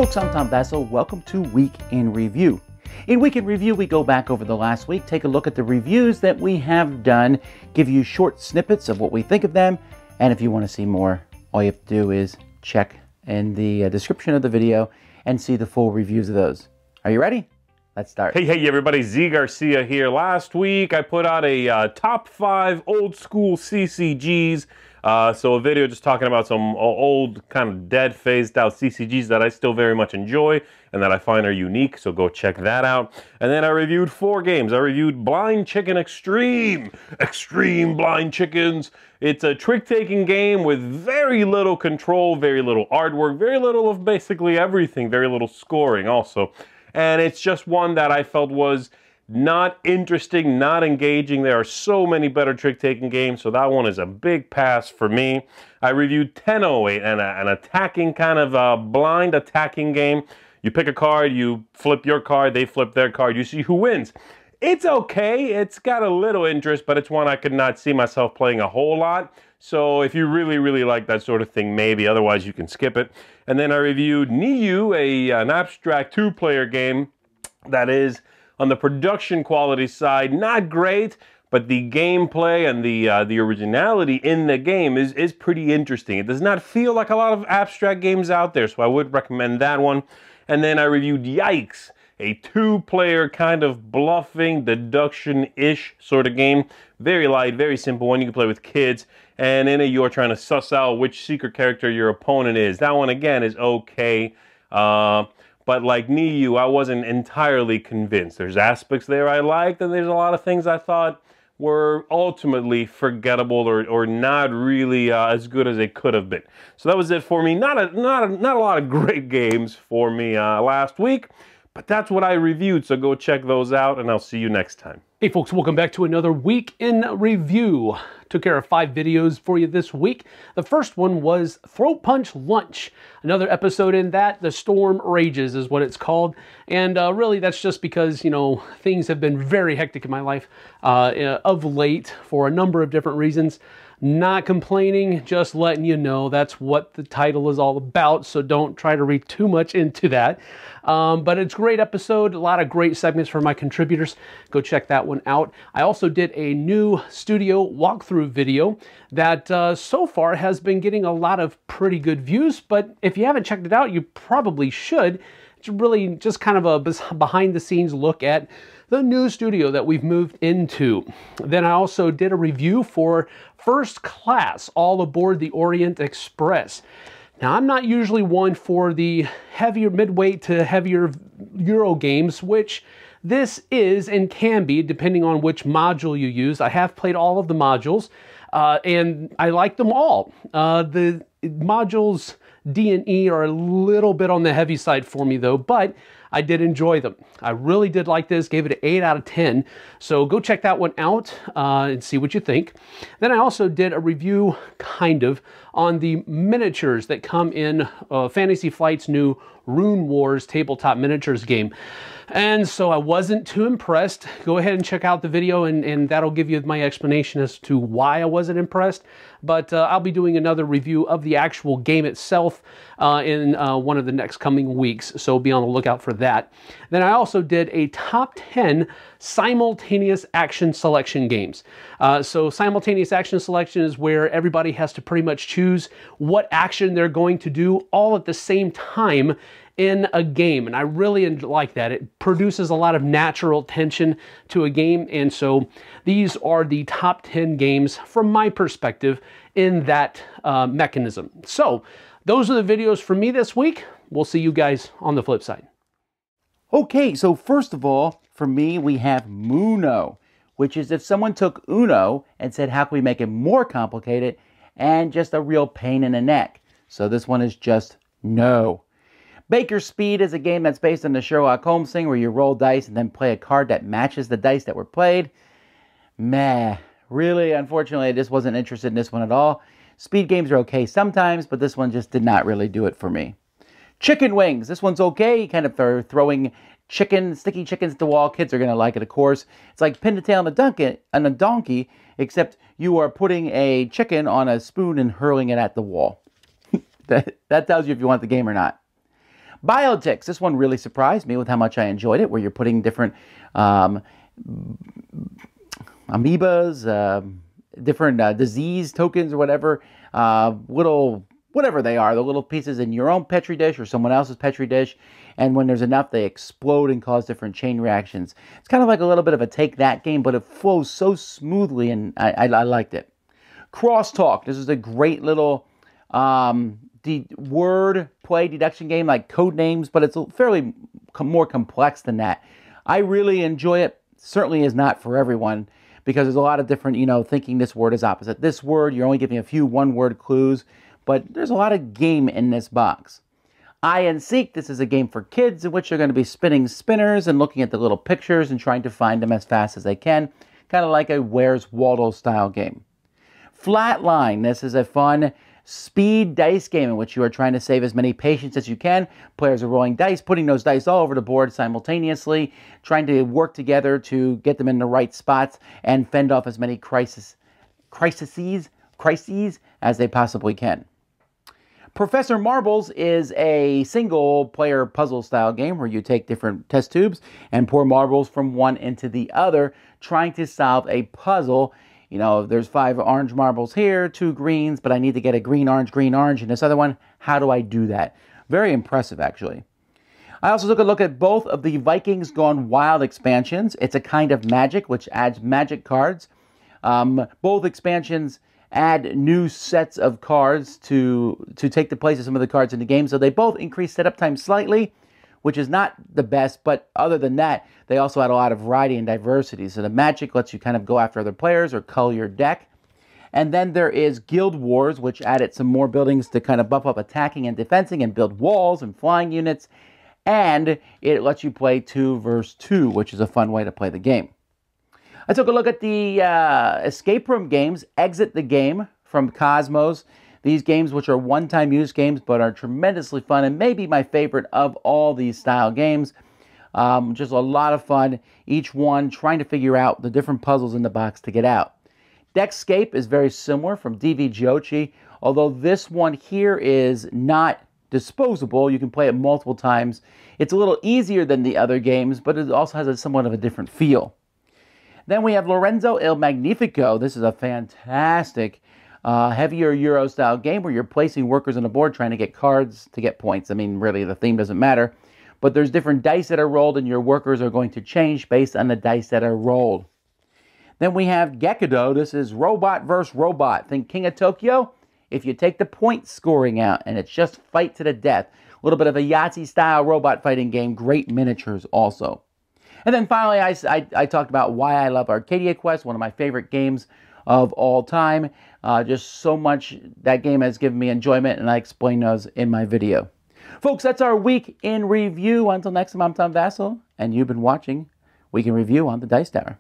folks, I'm Tom Vassell. Welcome to Week in Review. In Week in Review, we go back over the last week, take a look at the reviews that we have done, give you short snippets of what we think of them, and if you want to see more, all you have to do is check in the description of the video and see the full reviews of those. Are you ready? Let's start. Hey everybody, Z Garcia here. Last week I put out a top 5 old school CCGs. So a video just talking about some old, kind of dead, phased out CCGs that I still very much enjoy and that I find are unique, so go check that out. And then I reviewed 4 games. I reviewed Blind Chicken Extreme Blind Chickens. It's a trick-taking game with very little control, very little artwork, very little of basically everything, very little scoring also. And it's just one that I felt was not interesting, not engaging. There are so many better trick-taking games, so that one is a big pass for me. I reviewed 1008, an attacking kind of blind attacking game. You pick a card, you flip your card, they flip their card, you see who wins. It's okay, it's got a little interest, but it's one I could not see myself playing a whole lot. So if you really like that sort of thing, maybe. Otherwise, you can skip it. And then I reviewed Niu, an abstract 2-player game that is, on the production quality side, not great, but the gameplay and the originality in the game is pretty interesting. It does not feel like a lot of abstract games out there, so I would recommend that one. And then I reviewed Yikes, a 2-player kind of bluffing, deduction-ish sort of game. Very light, very simple one. You can play with kids, and in it you are trying to suss out which secret character your opponent is. That one, again, is okay. But like Niu, I wasn't entirely convinced. There's aspects there I liked, and there's a lot of things I thought were ultimately forgettable or not really as good as they could have been. So that was it for me. Not a lot of great games for me last week, but that's what I reviewed. So go check those out, and I'll see you next time. Hey folks, welcome back to another Week in Review. Took care of 5 videos for you this week. The first one was Throat Punch Lunch. Another episode in that, The Storm Rages is what it's called. And really that's just because, you know, things have been very hectic in my life of late for a number of different reasons. Not complaining, just letting you know that's what the title is all about, so don't try to read too much into that. But it's a great episode, a lot of great segments from my contributors. Go check that one out. I also did a new studio walkthrough video that so far has been getting a lot of pretty good views, but if you haven't checked it out, you probably should. It's really just kind of a behind-the-scenes look at the new studio that we've moved into. Then I also did a review for First Class, All Aboard the Orient Express. Now, I'm not usually one for the heavier midweight to heavier Euro games, which this is and can be, depending on which module you use. I have played all of the modules, and I like them all. The modules D and E are a little bit on the heavy side for me, though, but I did enjoy them. I really did like this, gave it an 8 out of 10. So go check that one out and see what you think. Then I also did a review, kind of, on the miniatures that come in Fantasy Flight's new Rune Wars tabletop miniatures game. And so I wasn't too impressed. Go ahead and check out the video, and that'll give you my explanation as to why I wasn't impressed. But I'll be doing another review of the actual game itself in one of the next coming weeks, so be on the lookout for that. Then I also did a top 10 simultaneous action selection games. So simultaneous action selection is where everybody has to pretty much choose what action they're going to do all at the same time in a game, and I really like that. It produces a lot of natural tension to a game, and so these are the top 10 games from my perspective in that mechanism. So those are the videos for me this week. We'll see you guys on the flip side. Okay, so first of all, for me, we have Muno, which is if someone took Uno and said, how can we make it more complicated, and just a real pain in the neck. So this one is just no. Baker's Speed is a game that's based on the Sherlock Holmes thing where you roll dice and then play a card that matches the dice that were played. Meh. Really, unfortunately, I just wasn't interested in this one at all. Speed games are okay sometimes, but this one just did not really do it for me. Chicken Wings. This one's okay. Kind of throwing sticky chickens at the wall. Kids are going to like it, of course. It's like pin the tail on a donkey, except you are putting a chicken on a spoon and hurling it at the wall. That tells you if you want the game or not. Biotics, this one really surprised me with how much I enjoyed it, where you're putting different amoebas, different disease tokens or whatever, whatever they are, the little pieces in your own Petri dish or someone else's Petri dish, and when there's enough, they explode and cause different chain reactions. It's kind of like a little bit of a take that game, but it flows so smoothly, and I liked it. Crosstalk, this is a great little word play deduction game like code names, but it's fairly more complex than that. I really enjoy it. Certainly is not for everyone, because there's a lot of different, thinking this word is opposite this word. You're only giving a few one-word clues, but there's a lot of game in this box. Hide and Seek, this is a game for kids in which you're going to be spinning spinners and looking at the little pictures and trying to find them as fast as they can, kind of like a Where's Waldo style game. Flatline, this is a fun speed dice game in which you are trying to save as many patients as you can. Players are rolling dice, putting those dice all over the board simultaneously, trying to work together to get them in the right spots and fend off as many crises as they possibly can. Professor Marbles is a single-player puzzle-style game where you take different test tubes and pour marbles from one into the other, trying to solve a puzzle. There's 5 orange marbles here, 2 greens, but I need to get a green, orange, and this other one. How do I do that? Very impressive, actually. I also took a look at both of the Vikings Gone Wild expansions. It's a kind of magic, which adds magic cards. Both expansions add new sets of cards to take the place of some of the cards in the game. So they both increase setup time slightly, which is not the best, but other than that, they also add a lot of variety and diversity. So the magic lets you kind of go after other players or cull your deck. And then there is Guild Wars, which added some more buildings to kind of buff up attacking and defending and build walls and flying units. And it lets you play 2 versus 2, which is a fun way to play the game. I took a look at the escape room games, Exit the Game from Kosmos. These games, which are one-time use games, but are tremendously fun and maybe my favorite of all these style games. Just a lot of fun, each one trying to figure out the different puzzles in the box to get out. Deckscape is very similar from DV Giochi, although this one here is not disposable. You can play it multiple times. It's a little easier than the other games, but it also has somewhat of a different feel. Then we have Lorenzo Il Magnifico. This is a fantastic heavier Euro-style game where you're placing workers on the board trying to get cards to get points. I mean, really, the theme doesn't matter. But there's different dice that are rolled, and your workers are going to change based on the dice that are rolled. Then we have Gekido. This is robot versus robot. Think King of Tokyo. If you take the point scoring out, and it's just fight to the death. A little bit of a Yahtzee-style robot fighting game. Great miniatures also. And then finally, I talked about why I love Arcadia Quest, one of my favorite games of all time. Just so much that game has given me enjoyment, and I explain those in my video. Folks, that's our week in review. Until next time, I'm Tom Vassell, and you've been watching Week in Review on the Dice Tower.